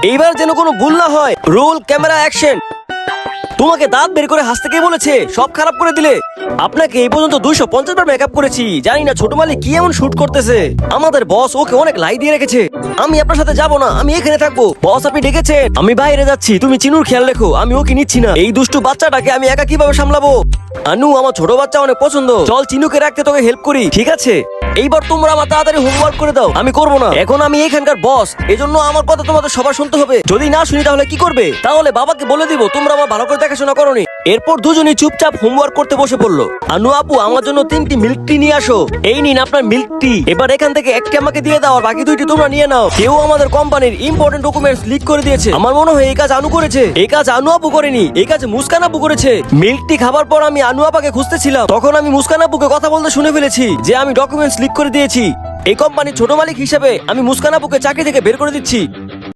এইবার যেন কোনো ভুল না হয়। Roll camera action. তোমাকে দাঁত বের করে হাসতে কে বলেছে? সব খারাপ করে দিলে। আপনাকে এই পর্যন্ত 250 বার মেকআপ করেছি, জানি না ছোট মালিক কি এমন শুট করতেছে। আমাদের বস ওকে অনেক লাই দিয়ে রেখেছে। আমি আপনার সাথে যাব না, আমি এখানে থাকবো। বস আপনি ডেকেছেন, আমি বাইরে যাচ্ছি, তুমি চিনুর খেয়াল রেখো, আমি ওকে নিচ্ছি না। এই দুষ্টু বাচ্চাটাকে আমি একা কিভাবে সামলাবো? আনু, আমার ছোট বাচ্চা অনেক পছন্দ, চল চিনুকে রাখতে তোকে হেল্প করি। ঠিক আছে, এইবার তোমরা আমার তাড়াতাড়ি হোমওয়ার্ক করে দাও। আমি করবো না, এখন আমি এখানকার বস, এজন্য আমার কথা তোমাদের সবার শুনতে হবে। যদি না শুনি তাহলে কি করবে? তাহলে বাবাকে বলে দিব তোমরা আমার ভালো করে দেখাশোনা করোনি। এরপর দুজনেই চুপচাপ হোমওয়ার্ক করতে বসে পড়লো। আনু আপু, আমার জন্য 3টি মিল্ক টি নিয়ে আসো। এই নিন আপনার মিল্ক টি। এবার এখান থেকে একটি আমাকে দিয়ে দাও, আর বাকি 2টি তোমরা নিয়ে নাও। কেউ আমাদের কোম্পানির ইম্পর্টেন্ট ডকুমেন্টস লিক করে দিয়েছে। আমার মনে হয় এই কাজ আনু করেছে। এই কাজ আনু আপু করেনি, এই কাজ মুস্কান আপু করেছে। মিল্ক টি খাবার পর আমি আনু আপাকে খুঁজতেছিলাম, তখন আমি মুস্কান আপুকে কথা বলতে শুনে ফেলেছি যে আমি ডকুমেন্টস লিক করে দিয়েছি। এই কোম্পানির ছোট মালিক হিসেবে আমি মুস্কান আপুকে চাকরি থেকে বের করে দিচ্ছি।